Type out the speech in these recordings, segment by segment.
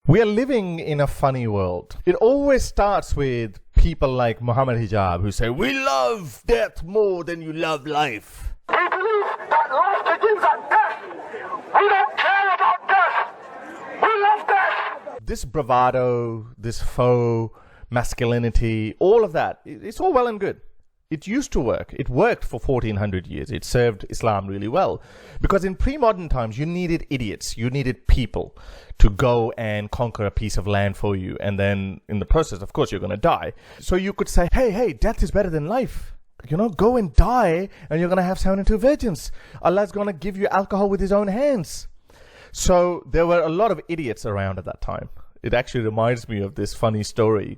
We are living in a funny world. It always starts with people like Muhammad Hijab who say, we love death more than you love life. We believe that life begins at death. We don't care about death. We love death. This bravado, this faux masculinity, all of that, it's all well and good. It used to work. It worked for 1400 years. It served Islam really well. Because in pre-modern times, you needed idiots. You needed people to go and conquer a piece of land for you. And then in the process, of course, you're going to die. So you could say, hey, death is better than life. You know, go and die and you're going to have 72 virgins. Allah's going to give you alcohol with his own hands. So there were a lot of idiots around at that time. It actually reminds me of this funny story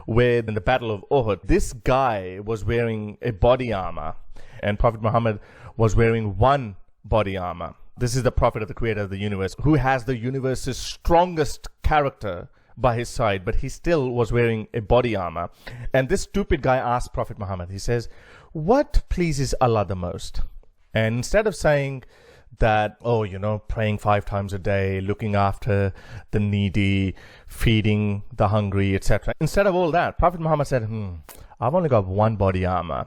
where in the Battle of Uhud, this guy was wearing a body armor and Prophet Muhammad was wearing one body armor. This is the Prophet of the Creator of the universe who has the universe's strongest character by his side, but he still was wearing a body armor. And this stupid guy asked Prophet Muhammad, he says, what pleases Allah the most? And instead of saying that, oh, you know, praying 5 times a day, looking after the needy, feeding the hungry, etc. Instead of all that, Prophet Muhammad said, I've only got one body armor.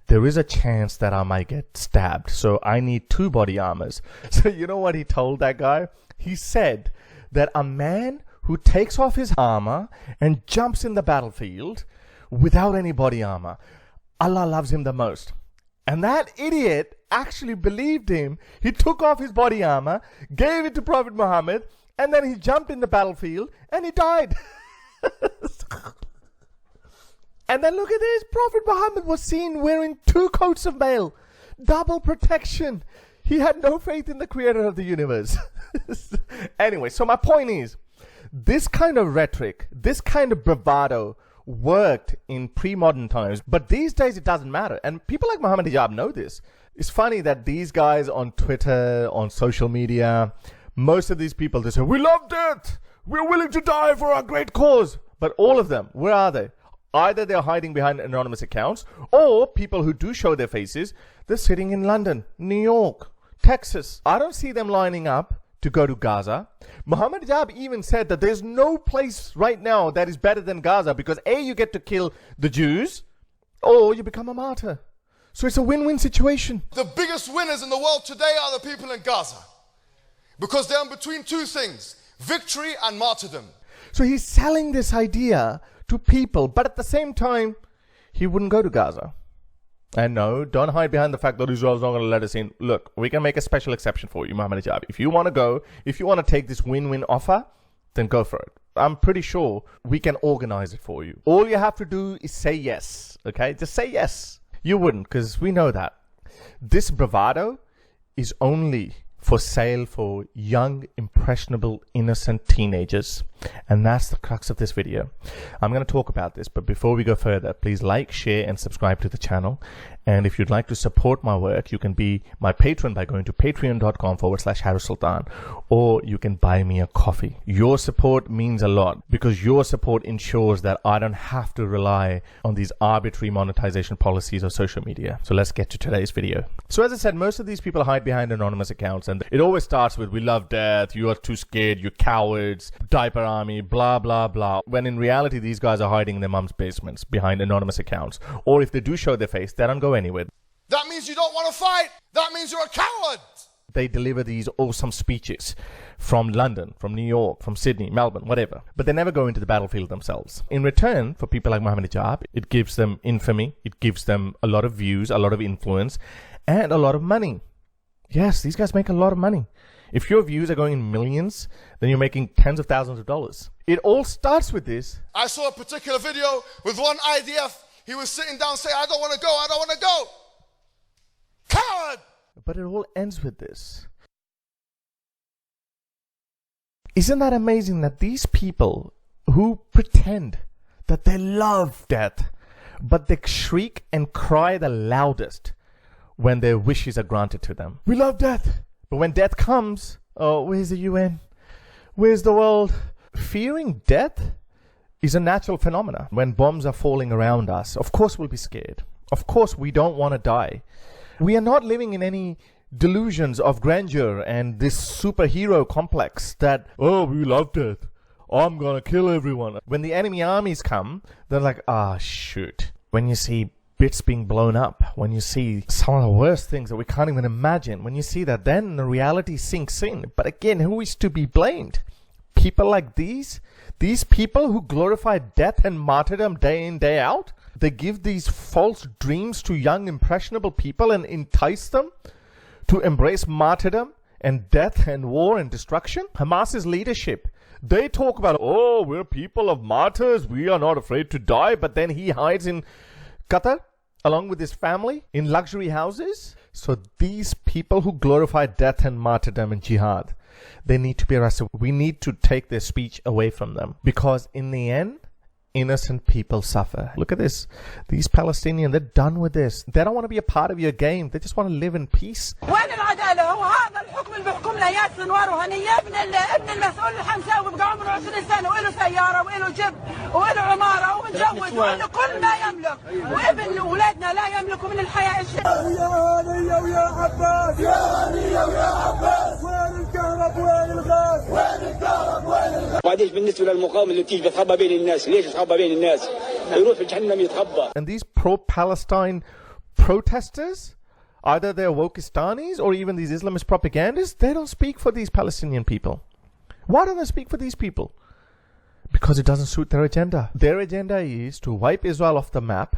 There is a chance that I might get stabbed, so I need 2 body armors. So you know what he told that guy? He said that a man who takes off his armor and jumps in the battlefield without any body armor, Allah loves him the most. And that idiot actually believed him. He took off his body armor, gave it to Prophet Muhammad, and then he jumped in the battlefield and he died. And then look at this. Prophet Muhammad was seen wearing 2 coats of mail. Double protection. He had no faith in the creator of the universe. Anyway, so my point is, this kind of rhetoric, this kind of bravado worked in pre-modern times, but these days it doesn't matter. And people like Muhammad Hijab know this. It's funny that these guys on Twitter, on social media, most of these people, they say, we love death, we're willing to die for our great cause. But all of them, where are they? Either they're hiding behind anonymous accounts, or people who do show their faces, they're sitting in London, New York, Texas. I don't see them lining up to go to Gaza. Muhammad Hijab even said that there's no place right now that is better than Gaza because A, you get to kill the Jews, or you become a martyr. So it's a win-win situation. The biggest winners in the world today are the people in Gaza because they're in between 2 things, victory and martyrdom. So he's selling this idea to people, but at the same time, he wouldn't go to Gaza. And no, don't hide behind the fact that Israel's not going to let us in. Look, we can make a special exception for you, Muhammad Hijab. If you want to go, if you want to take this win-win offer, then go for it. I'm pretty sure we can organize it for you. All you have to do is say yes, okay? Just say yes. You wouldn't, because we know that. This bravado is only for sale for young, impressionable, innocent teenagers. And that's the crux of this video. I'm going to talk about this, but before we go further, please like, share, and subscribe to the channel. And if you'd like to support my work, you can be my patron by going to patreon.com/Harris Sultan, or you can buy me a coffee. Your support means a lot because your support ensures that I don't have to rely on these arbitrary monetization policies of social media. So let's get to today's video. So as I said, most of these people hide behind anonymous accounts, and it always starts with, we love death, you are too scared, you cowards, diaper army, blah, blah, blah. When in reality, these guys are hiding in their mum's basements behind anonymous accounts. Or if they do show their face, they don't go anywhere. That means you don't want to fight. That means you're a coward. They deliver these awesome speeches from London, from New York, from Sydney, Melbourne, whatever. But they never go into the battlefield themselves. In return, for people like Muhammad Hijab, it gives them infamy. It gives them a lot of views, a lot of influence, and a lot of money. Yes, these guys make a lot of money. If your views are going in millions, then you're making tens of thousands of dollars. It all starts with this. I saw a particular video with one IDF. He was sitting down saying, I don't want to go, I don't want to go. Coward! But it all ends with this. Isn't that amazing that these people who pretend that they love death, but they shriek and cry the loudest when their wishes are granted to them? We love death. But when death comes, oh, where's the UN? Where's the world? Fearing death is a natural phenomenon. When bombs are falling around us, of course we'll be scared. Of course we don't want to die. We are not living in any delusions of grandeur and this superhero complex that, oh, we love death. I'm gonna kill everyone. When the enemy armies come, they're like, shoot. When you see bits being blown up, when you see some of the worst things that we can't even imagine, when you see that, then the reality sinks in. But again, who is to be blamed? People like these people who glorify death and martyrdom day in, day out? They give these false dreams to young, impressionable people and entice them to embrace martyrdom and death and war and destruction. Hamas's leadership, they talk about, we're people of martyrs, we are not afraid to die, but then he hides in Qatar along with his family in luxury houses. So these people who glorify death and martyrdom and jihad, they need to be arrested. We need to take their speech away from them, because in the end, innocent people suffer. Look at this. These Palestinians, they're done with this. They don't want to be a part of your game. They just want to live in peace. وبعدين بالنسبة للمقاومة اللي بتيجي بتخبى بين الناس، ليش بتخبى بين الناس؟ يروح في جهنم يتخبى. And these pro-Palestine protesters, either they're Wokistanis or even these Islamist propagandists, they don't speak for these Palestinian people. Why don't they speak for these people? Because it doesn't suit their agenda. Their agenda is to wipe Israel off the map.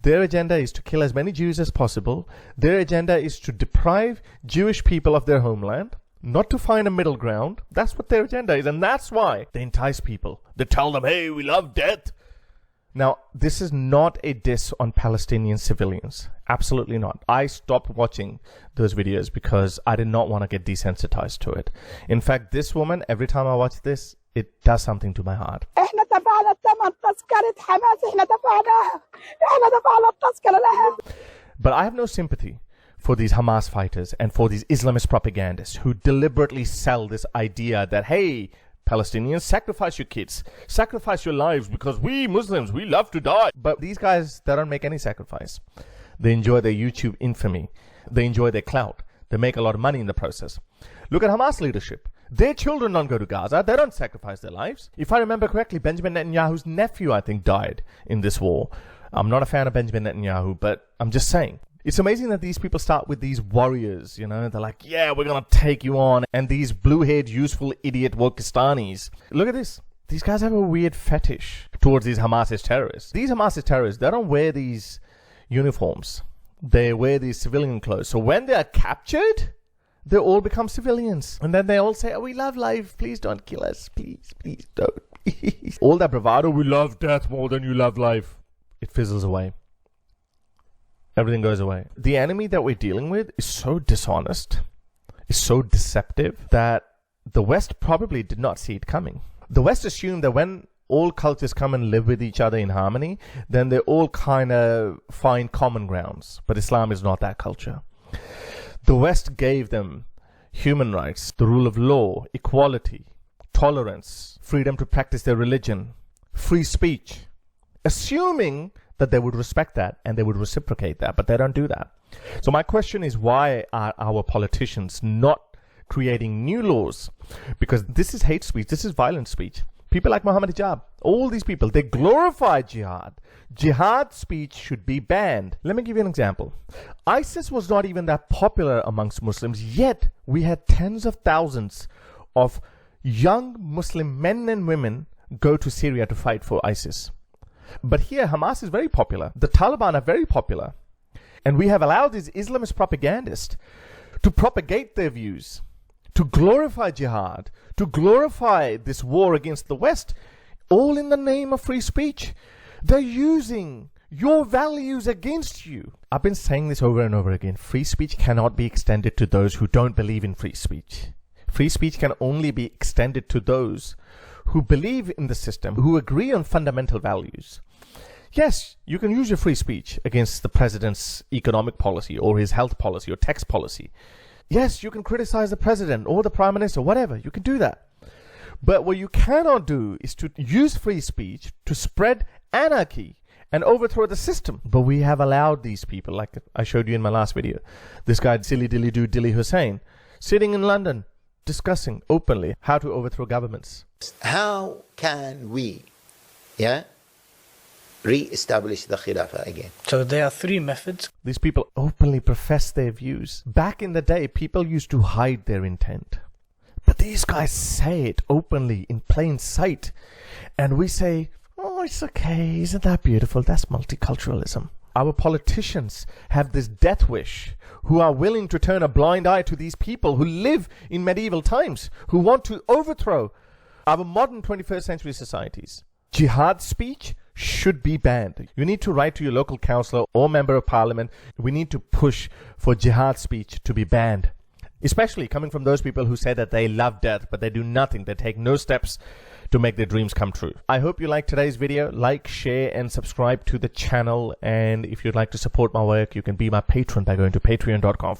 Their agenda is to kill as many Jews as possible. Their agenda is to deprive Jewish people of their homeland, not to find a middle ground. That's what their agenda is, and that's why they entice people. They tell them, hey, we love death. Now, this is not a diss on Palestinian civilians. Absolutely not. I stopped watching those videos because I did not want to get desensitized to it. In fact, this woman, every time I watch this, it does something to my heart. But I have no sympathy for these Hamas fighters and for these Islamist propagandists who deliberately sell this idea that, hey, Palestinians, sacrifice your kids, sacrifice your lives, because we Muslims, we love to die. But these guys, they don't make any sacrifice. They enjoy their YouTube infamy. They enjoy their clout. They make a lot of money in the process. Look at Hamas leadership. Their children don't go to Gaza. They don't sacrifice their lives. If I remember correctly, Benjamin Netanyahu's nephew, I think, died in this war. I'm not a fan of Benjamin Netanyahu, but I'm just saying. It's amazing that these people start with these warriors, you know. They're like, yeah, we're going to take you on. And these blue-haired, useful, idiot Wokistanis. Look at this. These guys have a weird fetish towards these Hamasist terrorists. These Hamasist terrorists, they don't wear these uniforms. They wear these civilian clothes. So when they are captured, they all become civilians. And then they all say, oh, we love life. Please don't kill us. Please, please don't. All that bravado, we love death more than you love life. It fizzles away. Everything goes away. The enemy that we're dealing with is so dishonest, is so deceptive, that the West probably did not see it coming. The West assumed that when all cultures come and live with each other in harmony, then they all kind of find common grounds. But Islam is not that culture. The West gave them human rights, the rule of law, equality, tolerance, freedom to practice their religion, free speech, assuming that they would respect that and they would reciprocate that, but they don't do that. So my question is, why are our politicians not creating new laws? Because this is hate speech, this is violent speech. People like Muhammad Hijab, all these people, they glorify jihad. Jihad speech should be banned. Let me give you an example. ISIS was not even that popular amongst Muslims, yet we had tens of thousands of young Muslim men and women go to Syria to fight for ISIS. But here, Hamas is very popular. The Taliban are very popular. And we have allowed these Islamist propagandists to propagate their views, to glorify jihad, to glorify this war against the West, all in the name of free speech. They're using your values against you. I've been saying this over and over again. Free speech cannot be extended to those who don't believe in free speech. Free speech can only be extended to those who believe in the system, who agree on fundamental values. Yes, you can use your free speech against the president's economic policy or his health policy or tax policy. Yes, you can criticize the president or the prime minister, whatever. You can do that. But what you cannot do is to use free speech to spread anarchy and overthrow the system. But we have allowed these people, like I showed you in my last video, this guy Dilly Hussein, sitting in London, discussing openly how to overthrow governments. How can we, re-establish the Khilafah again? So there are three methods. These people openly profess their views. Back in the day, people used to hide their intent. But these guys say it openly in plain sight. And we say, oh, it's okay. Isn't that beautiful? That's multiculturalism. Our politicians have this death wish, who are willing to turn a blind eye to these people who live in medieval times, who want to overthrow our modern 21st century societies. Jihad speech should be banned. You need to write to your local councillor or member of parliament. We need to push for jihad speech to be banned. Especially coming from those people who say that they love death, but they do nothing. They take no steps to make their dreams come true. I hope you liked today's video. Like, share, and subscribe to the channel. And if you'd like to support my work, you can be my patron by going to patreon.com.